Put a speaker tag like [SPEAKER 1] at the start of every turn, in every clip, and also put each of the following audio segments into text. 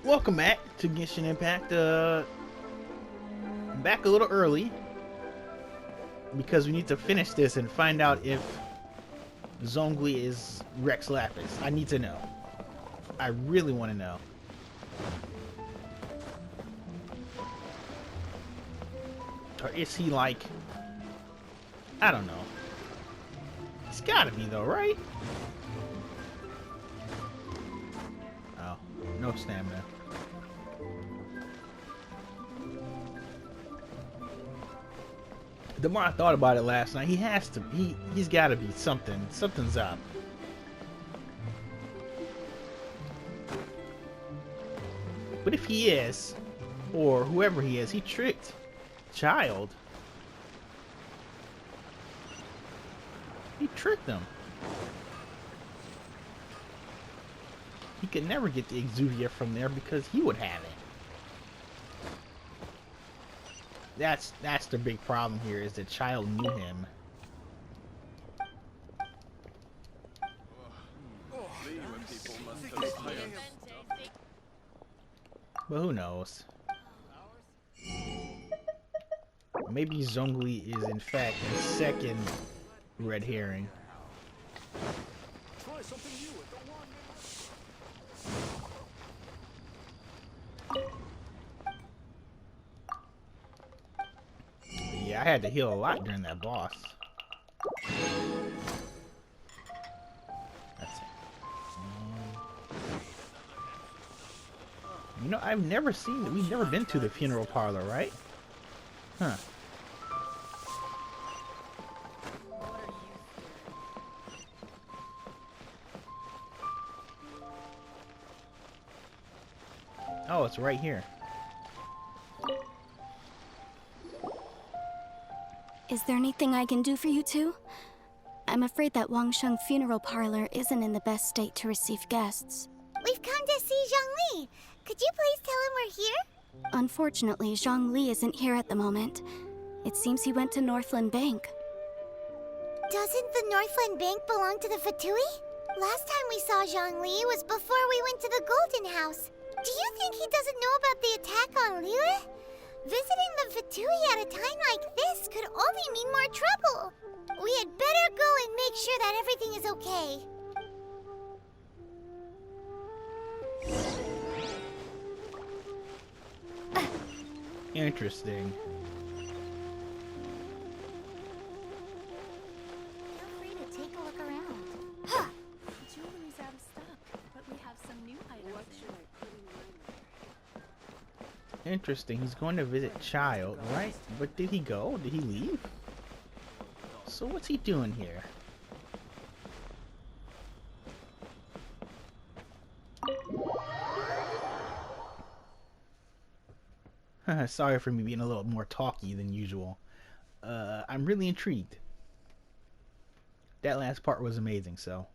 [SPEAKER 1] Welcome back to Genshin Impact. Back a little early because we need to finish this and find out if Zhongli is Rex Lapus. I need to know. I really want to know. Or is he like... I don't know. It's gotta be though, right? Oh, no stamina. The more I thought about it last night, he has to. He's got to be something. Something's up. But if he is, or whoever he is, he tricked Childe. He tricked him. He could never get the Exudia from there because he would have it. That's the big problem here, is that Childe knew him. But who knows? Maybe Zhongli is in fact the second red herring.
[SPEAKER 2] Try something new.
[SPEAKER 1] Yeah, I had to heal a lot during that boss. That's it. You know, I've never seen... We've never been to the funeral parlor, right? Huh. Oh, it's right here.
[SPEAKER 3] Is there anything I can do for you two? I'm afraid that Wangsheng funeral parlor isn't in the best state to receive guests.
[SPEAKER 4] We've come to see Zhongli. Could you please tell him we're here?
[SPEAKER 3] Unfortunately, Zhongli isn't here at the moment. It seems he went to Northland Bank.
[SPEAKER 4] Doesn't the Northland Bank belong to the Fatui? Last time we saw Zhongli was before we went to the Golden House. Do you think he doesn't know about the attack on Liyue? Visiting the Fatui at a time like this could only mean more trouble. We had better go and make sure that everything is okay.
[SPEAKER 1] Interesting.
[SPEAKER 4] Feel free to take a look around.
[SPEAKER 5] Jewelry's out of stock, but we have some new items. What should I put in my...
[SPEAKER 1] Interesting. He's going to visit Childe, right? But did he go? Did he leave? So what's he doing here? Sorry for me being a little more talky than usual. I'm really intrigued. That last part was amazing, so...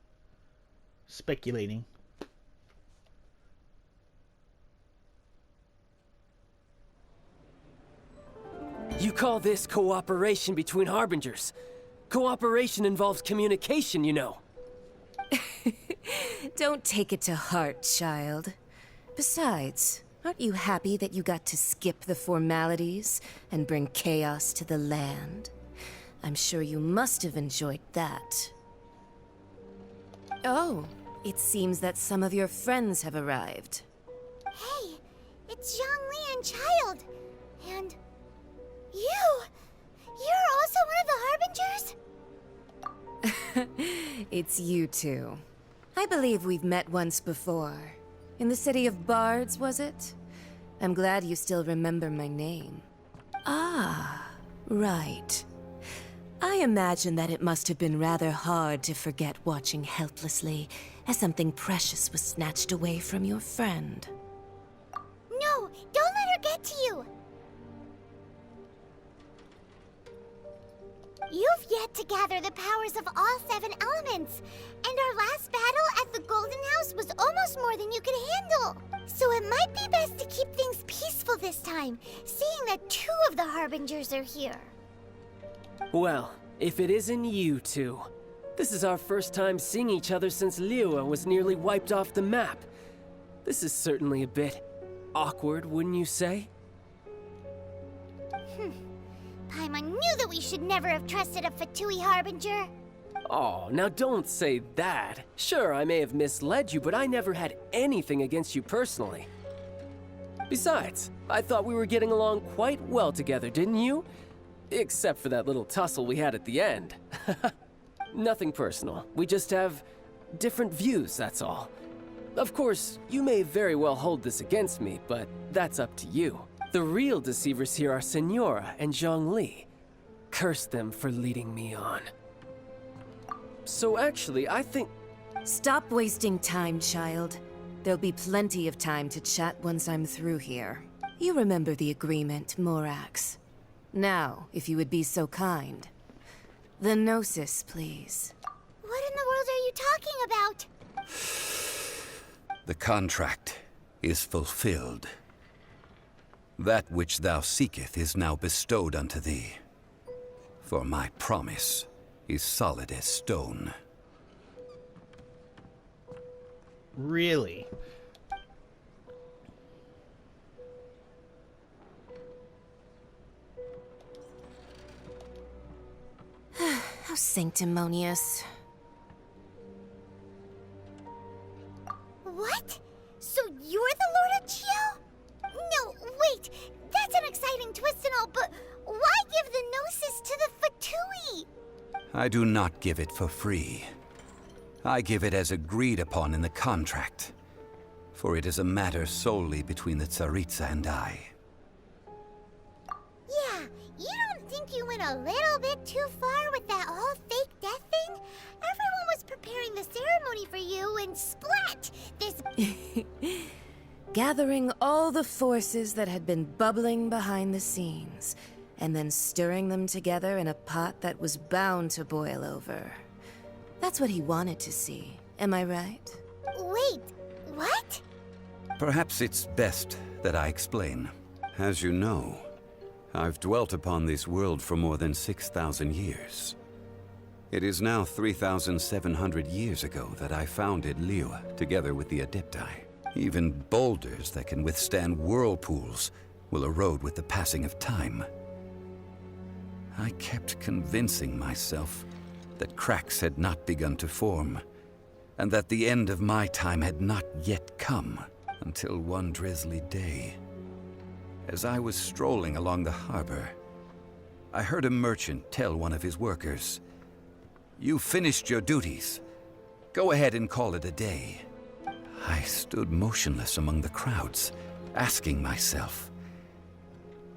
[SPEAKER 1] Speculating.
[SPEAKER 6] You call this cooperation between Harbingers? Cooperation involves communication, you know.
[SPEAKER 7] Don't take it to heart, child. Besides, aren't you happy that you got to skip the formalities and bring chaos to the land? I'm sure you must have enjoyed that. Oh, it seems that some of your friends have arrived.
[SPEAKER 4] Hey, it's Zhongli and Childe. And... you! You're also one of the Harbingers?
[SPEAKER 7] It's you two. I believe we've met once before. In the city of Bards, was it? I'm glad you still remember my name. Ah, right. I imagine that it must have been rather hard to forget watching helplessly as something precious was snatched away from your friend.
[SPEAKER 4] No, don't let her get to you! You've yet to gather the powers of all 7 elements, and our last battle at the Golden House was almost more than you could handle. So it might be best to keep things peaceful this time, seeing that 2 of the Harbingers are here.
[SPEAKER 6] Well, if it isn't you two. This is our first time seeing each other since Liyue was nearly wiped off the map. This is certainly a bit awkward, wouldn't you say?
[SPEAKER 4] Paimon knew that we should never have trusted a Fatui Harbinger.
[SPEAKER 6] Oh, now don't say that. Sure, I may have misled you, but I never had anything against you personally. Besides, I thought we were getting along quite well together, didn't you? Except for that little tussle we had at the end. Nothing personal. We just have different views, that's all. Of course, you may very well hold this against me, but that's up to you. The real deceivers here are Singora and Zhongli. Curse them for leading me on. So actually, I think...
[SPEAKER 7] Stop wasting time, child. There'll be plenty of time to chat once I'm through here. You remember the agreement, Morax. Now, if you would be so kind. The Gnosis, please.
[SPEAKER 4] What in the world are you talking about?
[SPEAKER 2] The contract is fulfilled. That which thou seeketh is now bestowed unto thee. For my promise is solid as stone.
[SPEAKER 1] Really?
[SPEAKER 7] How sanctimonious.
[SPEAKER 4] What? So you're the Lord of Chio? No, wait. That's an exciting twist and all, but why give the Gnosis to the Fatui?
[SPEAKER 2] I do not give it for free. I give it as agreed upon in the contract. For it is a matter solely between the Tsaritsa and I.
[SPEAKER 4] Yeah, you don't think you went a little bit too far with that whole fake death thing? Everyone was preparing the ceremony for you and splat! This...
[SPEAKER 7] Gathering all the forces that had been bubbling behind the scenes, and then stirring them together in a pot that was bound to boil over. That's what he wanted to see, am I right?
[SPEAKER 4] Wait, what?
[SPEAKER 2] Perhaps it's best that I explain. As you know, I've dwelt upon this world for more than 6,000 years. It is now 3,700 years ago that I founded Liyue, together with the Adepti. Even boulders that can withstand whirlpools will erode with the passing of time. I kept convincing myself that cracks had not begun to form, and that the end of my time had not yet come, until one drizzly day. As I was strolling along the harbor, I heard a merchant tell one of his workers, "You finished your duties. Go ahead and call it a day." I stood motionless among the crowds, asking myself,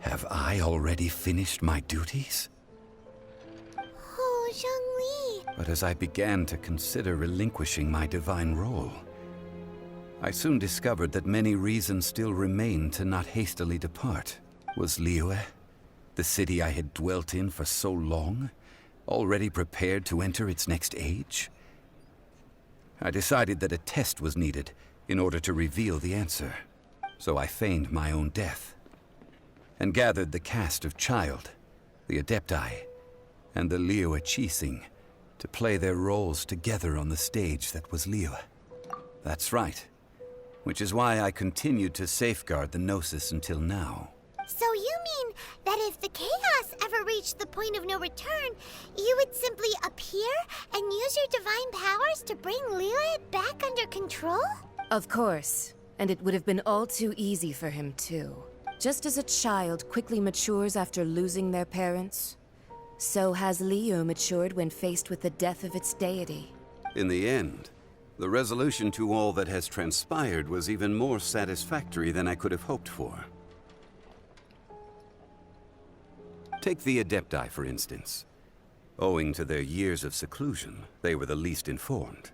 [SPEAKER 2] have I already finished my duties?
[SPEAKER 4] Oh, Zhongli.
[SPEAKER 2] But as I began to consider relinquishing my divine role, I soon discovered that many reasons still remained to not hastily depart. Was Liyue, the city I had dwelt in for so long, already prepared to enter its next age? I decided that a test was needed in order to reveal the answer. So I feigned my own death, and gathered the cast of Childe, the Adepti, and the Liyue Qixing to play their roles together on the stage that was Liyue. That's right, which is why I continued to safeguard the Gnosis until now.
[SPEAKER 4] So you mean that if the chaos ever reached the point of no return, you would simply appear and use your divine powers to bring Liyue back under control?
[SPEAKER 7] Of course, and it would have been all too easy for him too. Just as a child quickly matures after losing their parents, so has Liyue matured when faced with the death of its deity.
[SPEAKER 2] In the end, the resolution to all that has transpired was even more satisfactory than I could have hoped for. Take the Adepti, for instance. Owing to their years of seclusion, they were the least informed.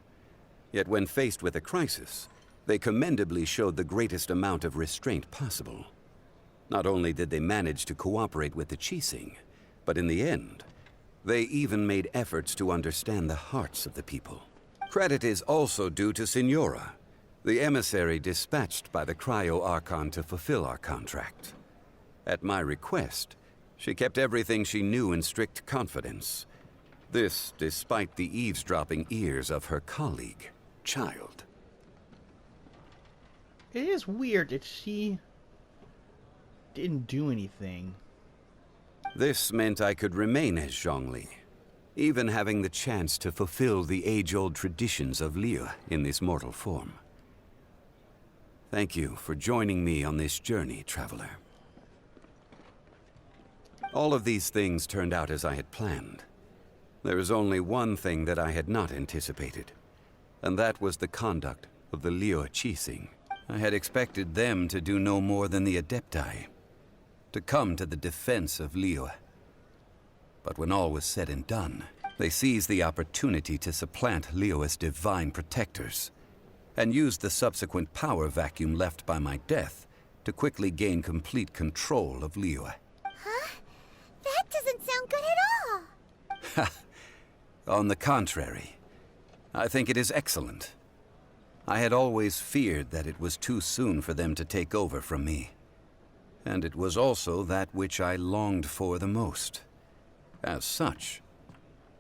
[SPEAKER 2] Yet when faced with a crisis, they commendably showed the greatest amount of restraint possible. Not only did they manage to cooperate with the Qixing, but in the end, they even made efforts to understand the hearts of the people. Credit is also due to Singora, the emissary dispatched by the Cryo-Archon to fulfill our contract. At my request, she kept everything she knew in strict confidence. This despite the eavesdropping ears of her colleague, Childe.
[SPEAKER 1] It is weird that she didn't do anything.
[SPEAKER 2] This meant I could remain as Zhongli, even having the chance to fulfill the age-old traditions of Liyue in this mortal form. Thank you for joining me on this journey, traveler. All of these things turned out as I had planned. There is only one thing that I had not anticipated, and that was the conduct of the Liyue Qixing. I had expected them to do no more than the Adepti, to come to the defense of Liyue. But when all was said and done, they seized the opportunity to supplant Liyue's divine protectors, and used the subsequent power vacuum left by my death to quickly gain complete control of Liyue.
[SPEAKER 4] Huh? That doesn't sound good at all.
[SPEAKER 2] On the contrary, I think it is excellent. I had always feared that it was too soon for them to take over from me. And it was also that which I longed for the most. As such,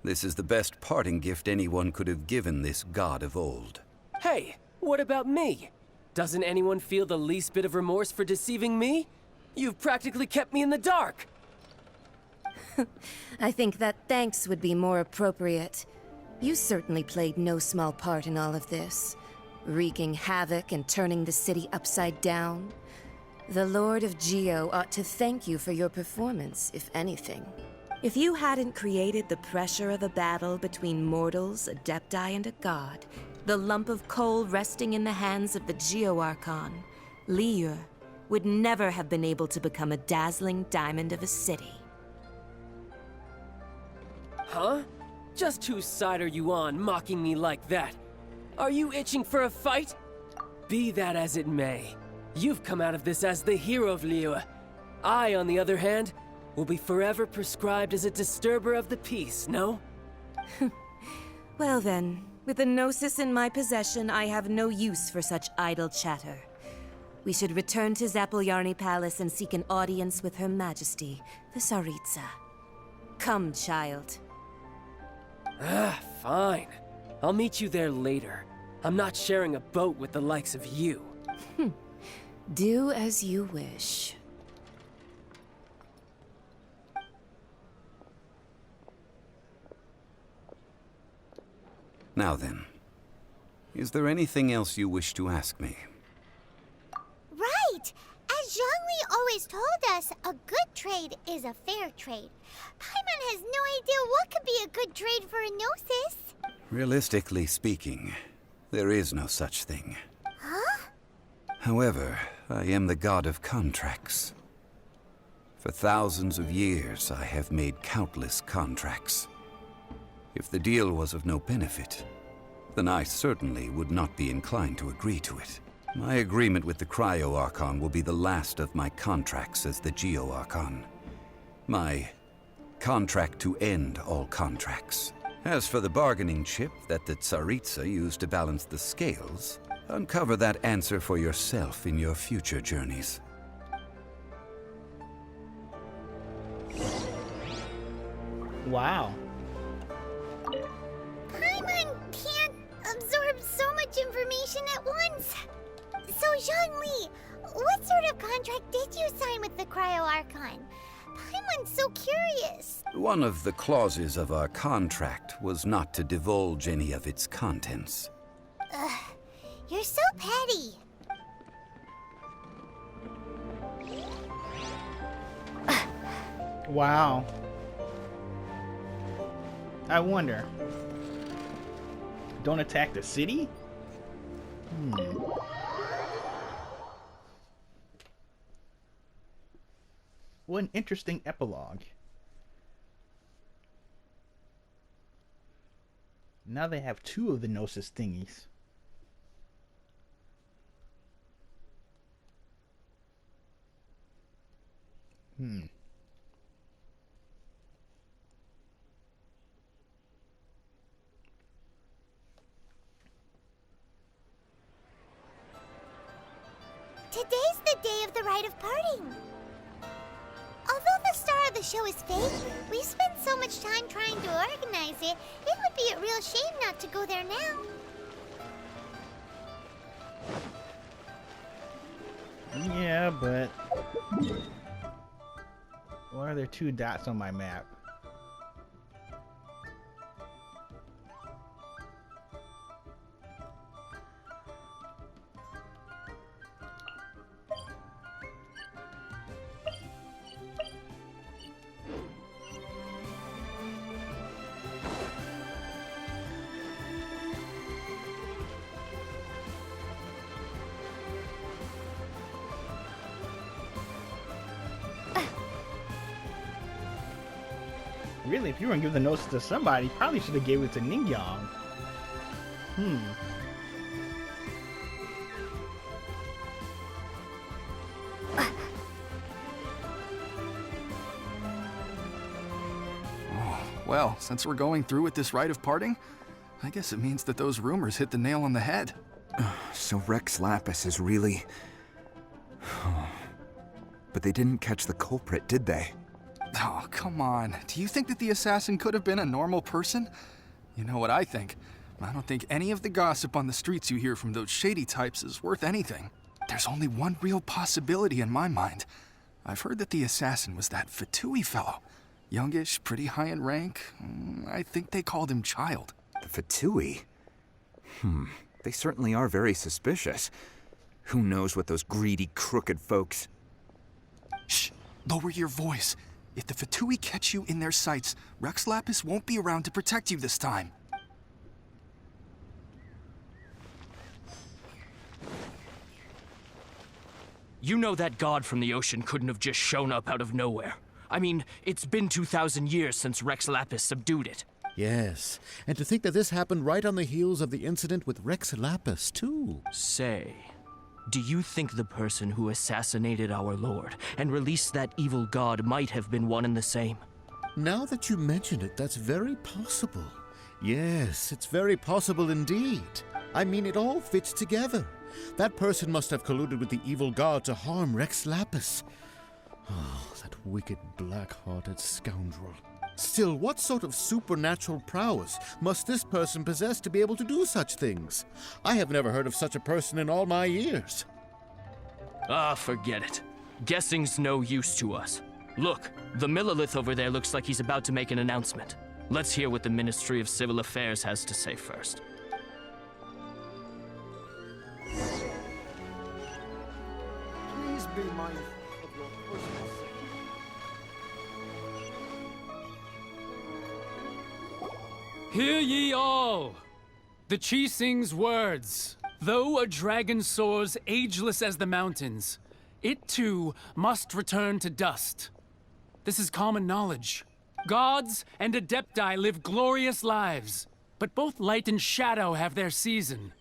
[SPEAKER 2] this is the best parting gift anyone could have given this god of old.
[SPEAKER 6] Hey, what about me? Doesn't anyone feel the least bit of remorse for deceiving me? You've practically kept me in the dark.
[SPEAKER 7] I think that thanks would be more appropriate. You certainly played no small part in all of this, wreaking havoc and turning the city upside down. The Lord of Geo ought to thank you for your performance, if anything.
[SPEAKER 8] If you hadn't created the pressure of a battle between mortals, Adepti, and a god, the lump of coal resting in the hands of the Geo Archon, Liyue, would never have been able to become a dazzling diamond of a city.
[SPEAKER 6] Huh? Just whose side are you on, mocking me like that? Are you itching for a fight? Be that as it may, you've come out of this as the hero of Liyue. I, on the other hand, will be forever prescribed as a disturber of the peace, no?
[SPEAKER 8] Well then, with the Gnosis in my possession, I have no use for such idle chatter. We should return to Zapoljarny Palace and seek an audience with Her Majesty, the Tsaritsa. Come, child.
[SPEAKER 6] Fine. I'll meet you there later. I'm not sharing a boat with the likes of you.
[SPEAKER 7] Do as you wish.
[SPEAKER 2] Now then, is there anything else you wish to ask me?
[SPEAKER 4] Right! As Zhongli always told us, a good trade is a fair trade. Paimon has no idea what could be a good trade for a Gnosis.
[SPEAKER 2] Realistically speaking, there is no such thing.
[SPEAKER 4] Huh?
[SPEAKER 2] However, I am the god of contracts. For thousands of years, I have made countless contracts. If the deal was of no benefit, then I certainly would not be inclined to agree to it. My agreement with the Cryo Archon will be the last of my contracts as the Geo Archon. My contract to end all contracts. As for the bargaining chip that the Tsaritsa used to balance the scales, uncover that answer for yourself in your future journeys.
[SPEAKER 1] Wow.
[SPEAKER 4] Paimon can't absorb so much information at once. So, Zhongli, what sort of contract did you sign with the Cryo Archon? Paimon's so curious.
[SPEAKER 2] One of the clauses of our contract was not to divulge any of its contents.
[SPEAKER 4] Ugh, you're so petty.
[SPEAKER 1] Wow. I wonder. Don't attack the city? What an interesting epilogue. Now they have two of the Gnosis thingies.
[SPEAKER 4] Today's the day of the rite of parting. Although the star of the show is fake, we've spent so much time trying to organize it, it would be a real shame not to go there now.
[SPEAKER 1] Yeah, but Why are there 2 dots on my map? Really, if you were gonna give the notes to somebody, probably should have gave it to Ningyong.
[SPEAKER 9] Well, since we're going through with this rite of parting, I guess it means that those rumors hit the nail on the head.
[SPEAKER 10] So Rex Lapus is really... But they didn't catch the culprit, did they?
[SPEAKER 9] Oh, come on. Do you think that the assassin could have been a normal person? You know what I think? I don't think any of the gossip on the streets you hear from those shady types is worth anything. There's only one real possibility in my mind. I've heard that the assassin was that Fatui fellow. Youngish, pretty high in rank. I think they called him Childe.
[SPEAKER 10] The Fatui? They certainly are very suspicious. Who knows what those greedy, crooked folks...
[SPEAKER 9] Shh! Lower your voice. If the Fatui catch you in their sights, Rex Lapus won't be around to protect you this time.
[SPEAKER 11] You know that god from the ocean couldn't have just shown up out of nowhere. I mean, it's been 2,000 years since Rex Lapus subdued it.
[SPEAKER 12] Yes, and to think that this happened right on the heels of the incident with Rex Lapus, too.
[SPEAKER 11] Say, do you think the person who assassinated our lord and released that evil god might have been one and the same?
[SPEAKER 12] Now that you mention it, that's very possible. Yes, it's very possible indeed. I mean, it all fits together. That person must have colluded with the evil god to harm Rex Lapus. Oh, that wicked, black-hearted scoundrel. Still, what sort of supernatural prowess must this person possess to be able to do such things? I have never heard of such a person in all my years.
[SPEAKER 11] Ah, forget it. Guessing's no use to us. Look, the Millilith over there looks like he's about to make an announcement. Let's hear what the Ministry of Civil Affairs has to say first.
[SPEAKER 13] Please be mindful of your personal safety.
[SPEAKER 14] Hear ye all! The Chi sings words. Though a dragon soars ageless as the mountains, it too must return to dust. This is common knowledge. Gods and Adepti live glorious lives, but both light and shadow have their season.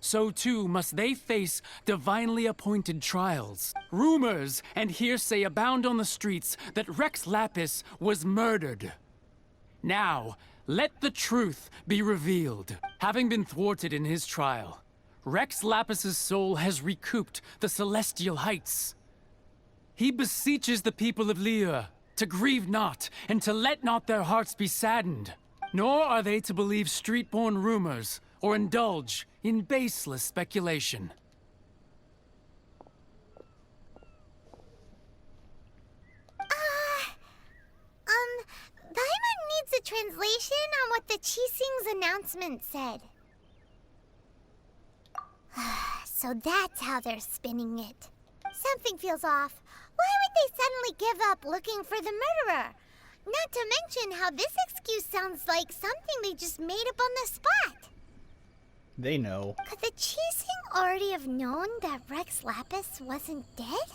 [SPEAKER 14] So too must they face divinely appointed trials. Rumors and hearsay abound on the streets that Rex Lapus was murdered. Now, let the truth be revealed. Having been thwarted in his trial, Rex Lapus's soul has recouped the celestial heights. He beseeches the people of Liyue to grieve not and to let not their hearts be saddened. Nor are they to believe street-born rumors or indulge in baseless speculation.
[SPEAKER 4] Paimon needs a translation on what the Qixing's announcement said. So that's how they're spinning it. Something feels off. Why would they suddenly give up looking for the murderer? Not to mention how this excuse sounds like something they just made up on the spot.
[SPEAKER 1] They know.
[SPEAKER 4] Could the Qixing already have known that Rex Lapus wasn't dead?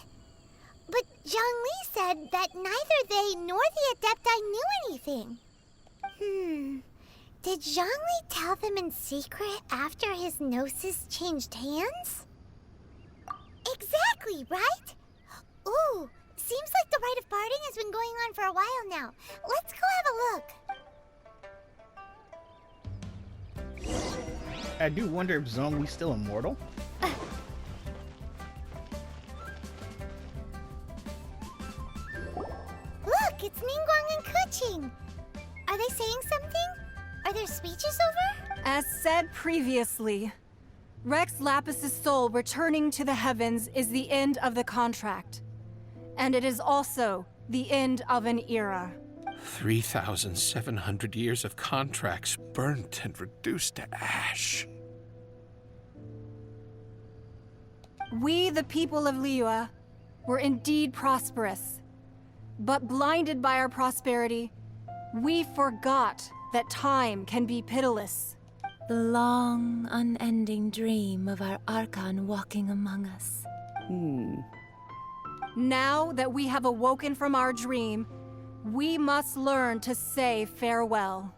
[SPEAKER 4] But Zhongli said that neither they nor the Adepti knew anything. Did Zhongli tell them in secret after his gnosis changed hands? Exactly, right? Ooh, seems like the rite of parting has been going on for a while now. Let's go have a look.
[SPEAKER 1] I do wonder if Zhongli's still immortal.
[SPEAKER 4] Look, it's Ningguang and Keqing. Are they saying something? Are their speeches over?
[SPEAKER 15] As said previously, Rex Lapus's soul returning to the heavens is the end of the contract. And it is also the end of an era.
[SPEAKER 16] 3,700 years of contracts burnt and reduced to ash.
[SPEAKER 15] We, the people of Liyue, were indeed prosperous. But blinded by our prosperity, we forgot that time can be pitiless.
[SPEAKER 17] The long, unending dream of our Archon walking among us.
[SPEAKER 15] Now that we have awoken from our dream, we must learn to say farewell.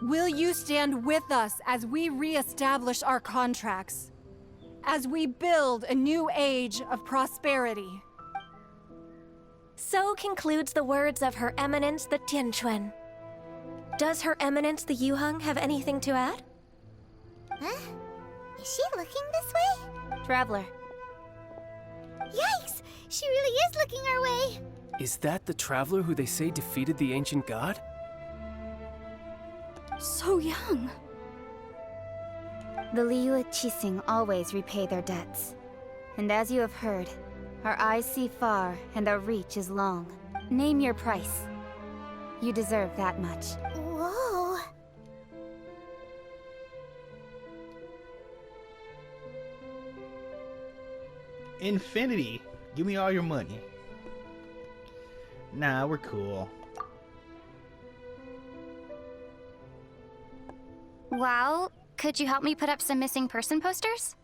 [SPEAKER 15] Will you stand with us as we re-establish our contracts? As we build a new age of prosperity?
[SPEAKER 18] So concludes the words of Her Eminence the Tianquan. Does Her Eminence the Yuheng have anything to add?
[SPEAKER 4] Huh? Is she looking this way?
[SPEAKER 18] Traveler.
[SPEAKER 4] Yikes! She really is looking our way!
[SPEAKER 6] Is that the traveler who they say defeated the ancient god?
[SPEAKER 3] So young. The Liyue Qixing always repay their debts. And as you have heard, our eyes see far and our reach is long. Name your price. You deserve that much.
[SPEAKER 4] Whoa!
[SPEAKER 1] Infinity. Give me all your money. Nah, we're cool.
[SPEAKER 3] Well, could you help me put up some missing person posters?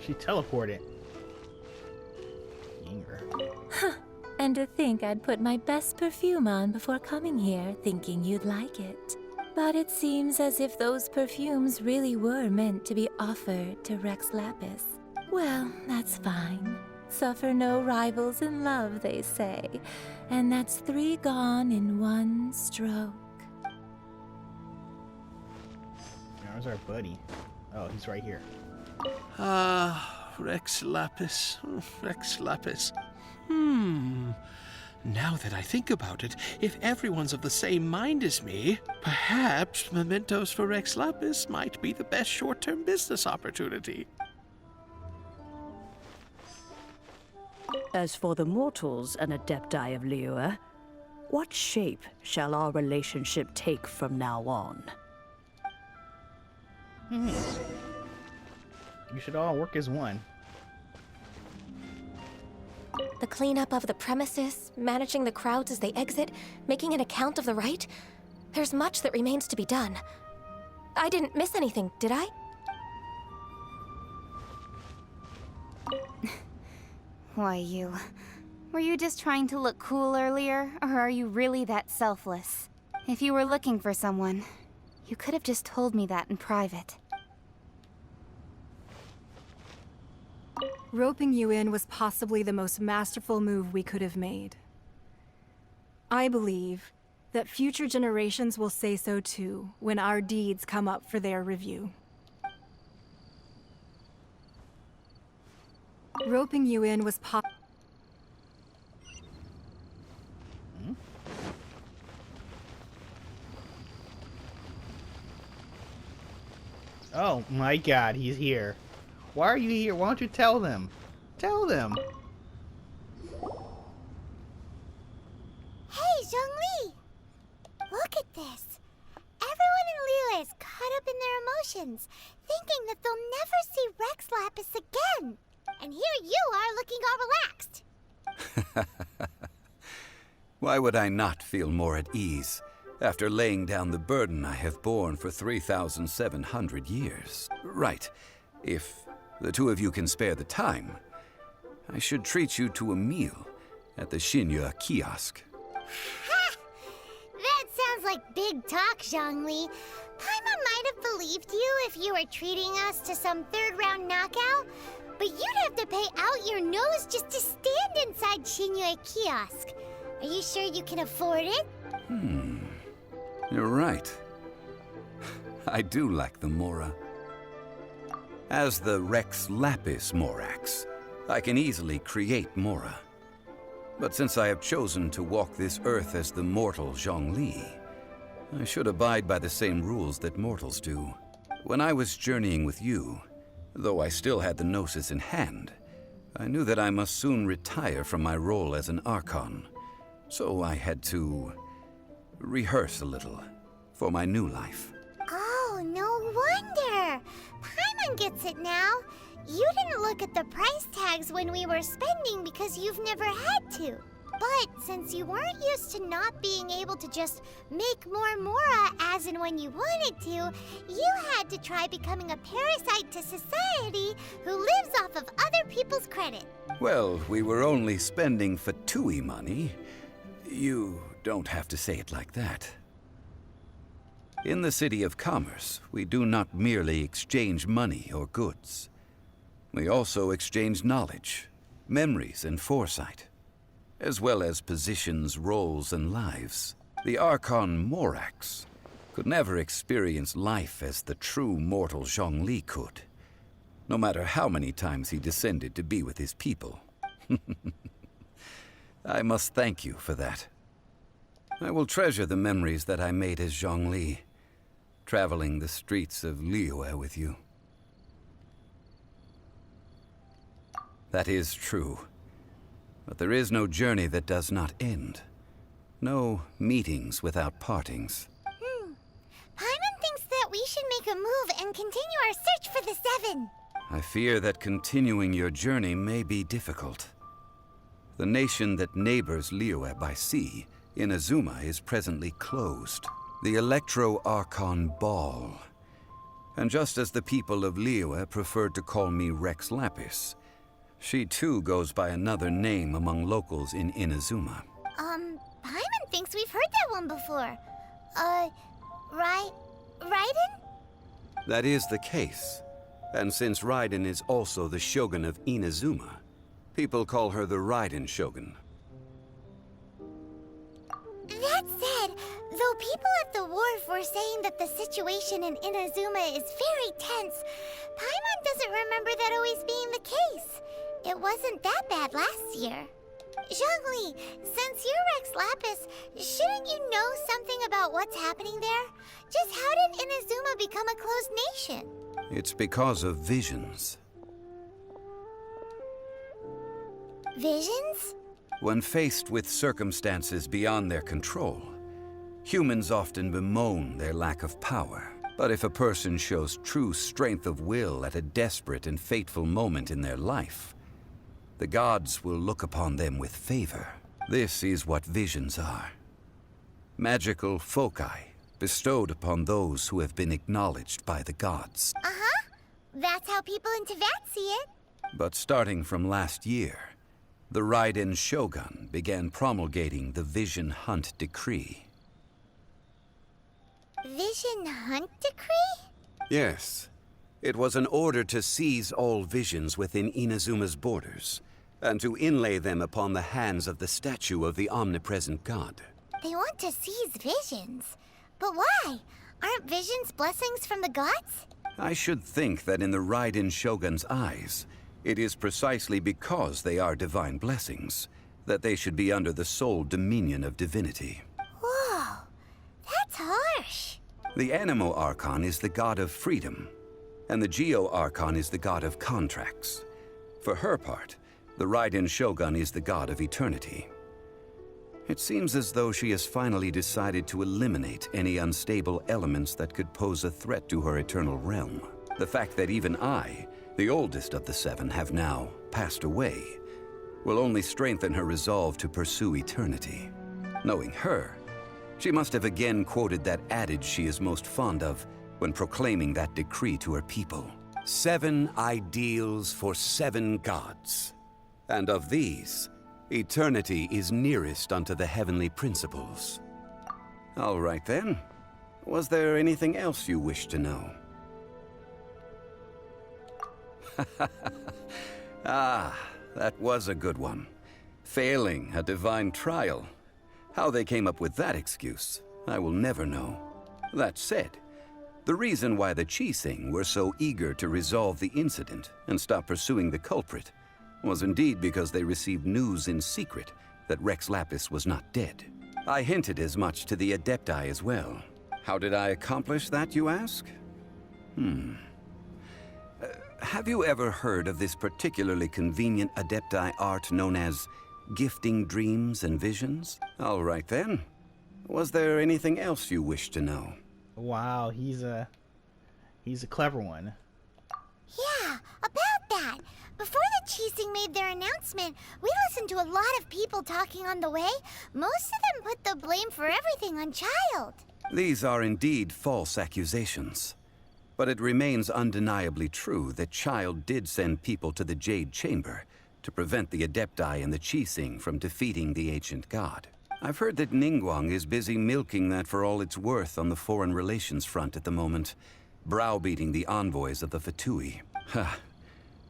[SPEAKER 1] She teleported. Yinger.
[SPEAKER 17] Huh. And to think I'd put my best perfume on before coming here, thinking you'd like it. But it seems as if those perfumes really were meant to be offered to Rex Lapus. Well, that's fine. Suffer no rivals in love, they say. And that's 3 gone in 1 stroke.
[SPEAKER 1] Where's our buddy? Oh, he's right here.
[SPEAKER 16] Ah, Rex Lapus. Rex Lapus. Now that I think about it, if everyone's of the same mind as me, perhaps mementos for Rex Lapus might be the best short-term business opportunity.
[SPEAKER 19] As for the mortals and adepti of Liyue, what shape shall our relationship take from now on?
[SPEAKER 1] You should all work as one.
[SPEAKER 18] The cleanup of the premises, managing the crowds as they exit, making an account of the rite. There's much that remains to be done. I didn't miss anything, did I?
[SPEAKER 3] Why, you... Were you just trying to look cool earlier, or are you really that selfless? If you were looking for someone, you could have just told me that in private.
[SPEAKER 15] Roping you in was possibly the most masterful move we could have made. I believe that future generations will say so too when our deeds come up for their review. Roping you in was
[SPEAKER 1] Oh my god, he's here. Why are you here? Why don't you tell them? Tell them.
[SPEAKER 4] Hey, Zhongli! Look at this. Everyone in Liyue is caught up in their emotions, thinking that they'll never see Rex Lapus again. And here you are looking all relaxed.
[SPEAKER 2] Why would I not feel more at ease after laying down the burden I have borne for 3,700 years? Right. If the two of you can spare the time, I should treat you to a meal at the Xinyu kiosk.
[SPEAKER 4] Ha! That sounds like big talk, Zhongli. Paimon might have believed you if you were treating us to some third-round knockout, but you'd have to pay out your nose just to stand inside Xinyu kiosk. Are you sure you can afford it?
[SPEAKER 2] You're right. I do lack the Mora. As the Rex Lapus Morax, I can easily create Mora. But since I have chosen to walk this earth as the mortal Zhongli, I should abide by the same rules that mortals do. When I was journeying with you, though I still had the Gnosis in hand, I knew that I must soon retire from my role as an Archon. So I had to rehearse a little for my new life.
[SPEAKER 4] Oh, no wonder! Paimon gets it now. You didn't look at the price tags when we were spending because you've never had to. But since you weren't used to not being able to just make more Mora as and when you wanted to, you had to try becoming a parasite to society who lives off of other people's credit.
[SPEAKER 2] Well, we were only spending Fatui money. You don't have to say it like that. In the City of Commerce, we do not merely exchange money or goods. We also exchange knowledge, memories, and foresight, as well as positions, roles, and lives. The Archon Morax could never experience life as the true mortal Zhongli could, no matter how many times he descended to be with his people. I must thank you for that. I will treasure the memories that I made as Zhongli, traveling the streets of Liyue with you. That is true. But there is no journey that does not end. No meetings without partings.
[SPEAKER 4] Paimon thinks that we should make a move and continue our search for the Seven.
[SPEAKER 2] I fear that continuing your journey may be difficult. The nation that neighbors Liyue by sea, Inazuma, is presently closed. The Electro-Archon Ball. And just as the people of Liyue preferred to call me Rex Lapus, she too goes by another name among locals in Inazuma.
[SPEAKER 4] Paimon thinks we've heard that one before. Raiden?
[SPEAKER 2] That is the case. And since Raiden is also the Shogun of Inazuma, people call her the Raiden Shogun.
[SPEAKER 4] That said, though people at the wharf were saying that the situation in Inazuma is very tense, Paimon doesn't remember that always being the case. It wasn't that bad last year. Zhongli, since you're Rex Lapus, shouldn't you know something about what's happening there? Just how did Inazuma become a closed nation?
[SPEAKER 2] It's because of visions.
[SPEAKER 4] Visions?
[SPEAKER 2] When faced with circumstances beyond their control, humans often bemoan their lack of power. But if a person shows true strength of will at a desperate and fateful moment in their life, the gods will look upon them with favor. This is what visions are. Magical foci bestowed upon those who have been acknowledged by the gods.
[SPEAKER 4] Uh-huh. That's how people in Teyvat see it.
[SPEAKER 2] But starting from last year, the Raiden Shogun began promulgating the Vision Hunt Decree.
[SPEAKER 4] Vision Hunt Decree?
[SPEAKER 2] Yes. It was an order to seize all visions within Inazuma's borders, and to inlay them upon the hands of the statue of the omnipresent god.
[SPEAKER 4] They want to seize visions. But why? Aren't visions blessings from the gods?
[SPEAKER 2] I should think that in the Raiden Shogun's eyes, it is precisely because they are divine blessings that they should be under the sole dominion of divinity.
[SPEAKER 4] Whoa, that's harsh.
[SPEAKER 2] The Animo Archon is the god of freedom, and the Geo Archon is the god of contracts. For her part, the Raiden Shogun is the god of eternity. It seems as though she has finally decided to eliminate any unstable elements that could pose a threat to her eternal realm. The fact that even I, the oldest of the seven, have now passed away, will only strengthen her resolve to pursue eternity. Knowing her, she must have again quoted that adage she is most fond of when proclaiming that decree to her people. 7 ideals for 7 gods. And of these, eternity is nearest unto the heavenly principles. All right then. Was there anything else you wish to know? Ah, that was a good one. Failing a divine trial. How they came up with that excuse, I will never know. That said, the reason why the Qixing were so eager to resolve the incident and stop pursuing the culprit was indeed because they received news in secret that Rex Lapus was not dead. I hinted as much to the Adepti as well, How did I accomplish that, you ask? Have you ever heard of this particularly convenient Adepti art known as gifting dreams and visions? All right then. Was there anything else you wish to know?
[SPEAKER 1] Wow, he's a clever one.
[SPEAKER 4] Yeah, about that. Before the Qixing made their announcement, we listened to a lot of people talking on the way. Most of them put the blame for everything on Childe.
[SPEAKER 2] These are indeed false accusations. But it remains undeniably true that Childe did send people to the Jade Chamber to prevent the Adepti and the Qixing from defeating the ancient god. I've heard that Ningguang is busy milking that for all it's worth on the foreign relations front at the moment, browbeating the envoys of the Fatui. Ha!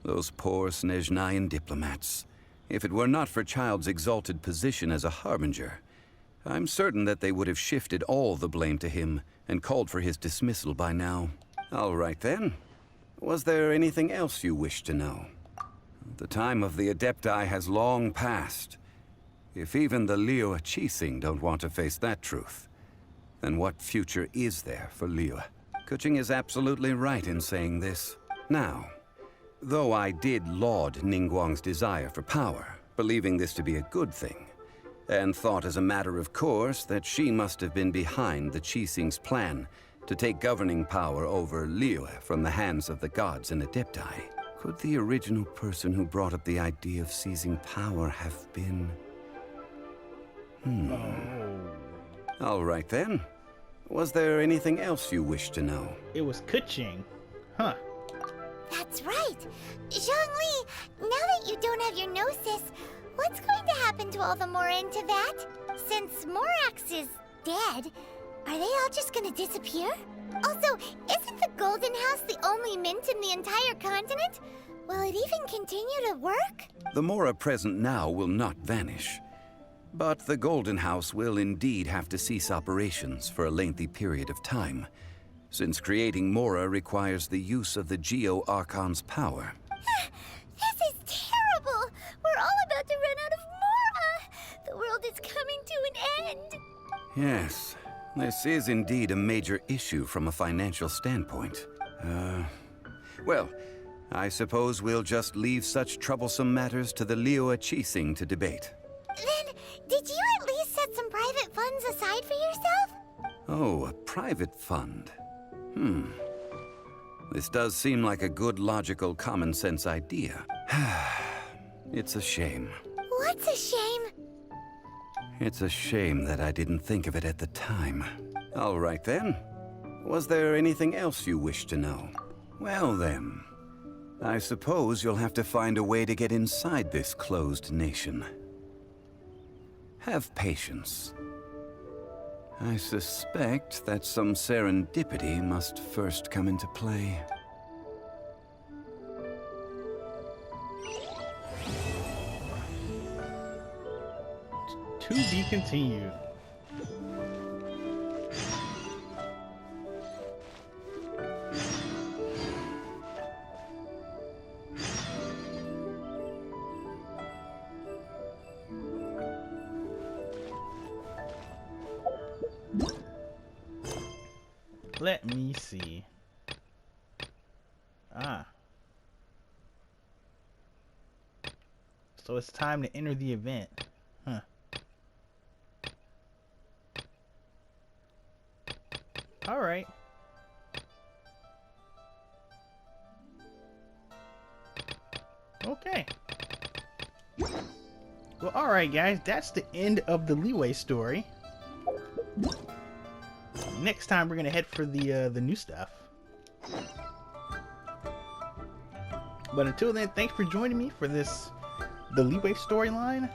[SPEAKER 2] Those poor Snezhnayan diplomats. If it were not for Childe's exalted position as a harbinger, I'm certain that they would have shifted all the blame to him and called for his dismissal by now. All right then. Was there anything else you wish to know? The time of the Adepti has long passed. If even the Liyue Qixing don't want to face that truth, then what future is there for Liyue? Kuching is absolutely right in saying this. Now, though I did laud Ningguang's desire for power, believing this to be a good thing, and thought as a matter of course that she must have been behind the Qixing's plan to take governing power over Liyue from the hands of the gods and Adepti. Could the original person who brought up the idea of seizing power have been... All right then. Was there anything else you wish to know?
[SPEAKER 1] It was Kuching. Huh.
[SPEAKER 4] That's right. Zhongli, now that you don't have your gnosis, what's going to happen to all the Mora in Teyvat? Since Morax is dead, are they all just gonna disappear? Also, isn't the Golden House the only mint in the entire continent? Will it even continue to work?
[SPEAKER 2] The Mora present now will not vanish. But the Golden House will indeed have to cease operations for a lengthy period of time, since creating Mora requires the use of the Geo-Archon's power.
[SPEAKER 4] This is terrible! We're all about to run out of Mora! The world is coming to an end!
[SPEAKER 2] Yes, this is indeed a major issue from a financial standpoint. Well, I suppose we'll just leave such troublesome matters to the Liyue Qixing to debate.
[SPEAKER 4] Then, did you at least set some private funds aside for yourself?
[SPEAKER 2] Oh, a private fund. This does seem like a good, logical, common-sense idea. It's a shame.
[SPEAKER 4] What's a shame?
[SPEAKER 2] It's a shame that I didn't think of it at the time. All right then. Was there anything else you wish to know? Well then, I suppose you'll have to find a way to get inside this closed nation. Have patience. I suspect that some serendipity must first come into play.
[SPEAKER 1] To be continued. Let me see. So it's time to enter the event. Huh. Alright. Okay. Well, alright guys, that's the end of the Liyue story. Next time we're gonna head for the new stuff. But until then, thanks for joining me for the Liyue storyline.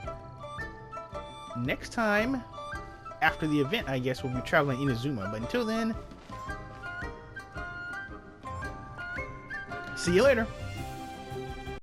[SPEAKER 1] Next time, after the event, I guess we'll be traveling Inazuma. But until then, see you later.